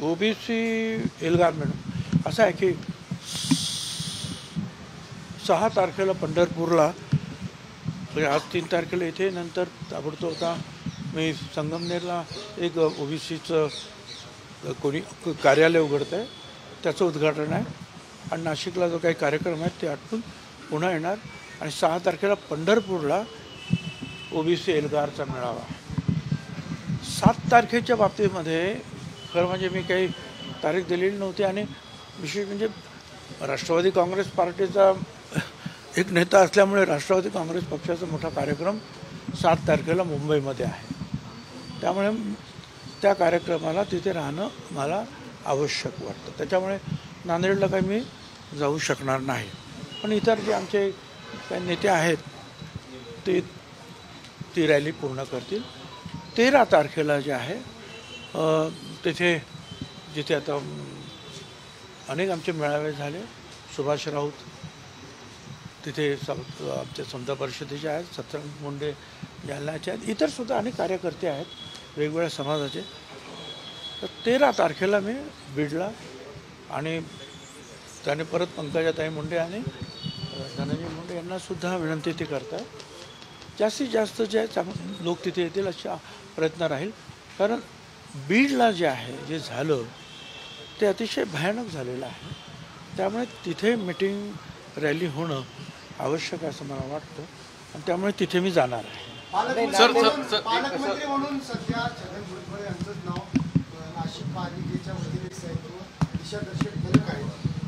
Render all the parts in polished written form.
OBC Elgar madam असं आहे की 6 तारखेला पंढरपूरला, म्हणजे आज 3 तारखेला इथे, नंतर ताबडतोब आता मी संगमनेरला एक ओबीसीचं कोणी कार्यालय उघडतं आहे, त्याचं उद्घाटन आहे. आणि नाशिकला जो काही कार्यक्रम आहेत ते आटपून पुन्हा येणार. आणि 6 तारखेला पंढरपूरला ओबीसी एल्गारचा मेळावा. 7 तारखेच्या बाबतीमध्ये खरं म्हणजे मी काही तारीख दिलेली नव्हती. आणि विशेष म्हणजे राष्ट्रवादी काँग्रेस पार्टीचा एक नेता असल्यामुळे राष्ट्रवादी काँग्रेस पक्षाचा मोठा कार्यक्रम 7 तारखेला मुंबईमध्ये आहे. त्यामुळे त्या कार्यक्रमाला तिथे राहणं मला आवश्यक वाटतं. त्याच्यामुळे नांदेडला काही मी जाऊ शकणार नाही. पण इतर जे आमचे काही नेते आहेत ते ती रॅली पूर्ण करतील. 13 तारखेला जे आहे तिथे जिथे आता अनेक आमचे मेळावे झाले, सुभाष राऊत तिथे आमच्या समता परिषदेचे आहेत, सत्यनारायण मुंडे जालन्याचे आहेत, इतरसुद्धा अनेक कार्यकर्ते आहेत वेगवेगळ्या समाजाचे. तर 13 तारखेला मी बीडला, आणि त्याने परत पंकजाताई मुंडे आणि धनंजय मुंडे यांनासुद्धा विनंती ते करतात जास्तीत जास्त जे लोक तिथे येतील अशा प्रयत्न राहील. कारण बीडला जे आहे जे झालं ते अतिशय भयानक झालेलं आहे. त्यामुळे तिथे मीटिंग रॅली होणं आवश्यक आहे असं मला वाटतं, आणि त्यामुळे तिथे मी जाणार आहे. पालकमंत्री म्हणून सध्या छगन भुजबळ यांचं नाव नाशिक महापालिकेच्या वतीने दिशादर्शक फलक आहे,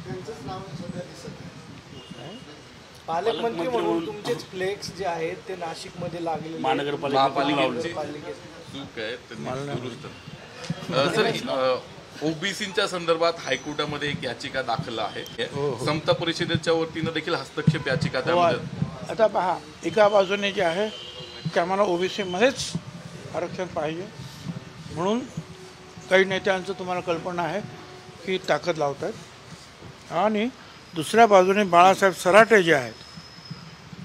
त्यांचंच नाव सध्या दिसत आहे. पालकमंत्री म्हणून तुमचेच फ्लेक्स जे आहेत ते नाशिकमध्ये लागले सर. ओबीसीच्या संदर्भात हायकोर्टामध्ये एक याचिका दाखल आहे. समता परिषदेच्या वतीनं देखील हस्तक्षेप याचिका त्यामध्ये. आता पहा, एका बाजूने जे आहे की आम्हाला ओबीसीमध्येच आरक्षण पाहिजे म्हणून काही नेत्यांचं तुम्हाला कल्पना आहे की ताकद लावत आहेत, आणि दुसऱ्या बाजूने बाळासाहेब सराटे जे आहेत,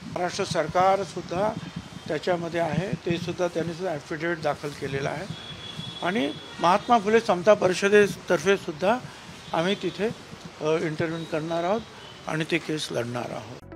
महाराष्ट्र सरकारसुद्धा त्याच्यामध्ये आहे, ते सुद्धा त्यांनी सुद्धा ॲफिडेविट दाखल केलेला आहे. आणि महात्मा फुले समता परिषदेतर्फे सुद्धा आम्ही तिथे इंटरव्ह्यू करणार आहोत आणि ते केस लढणार आहोत.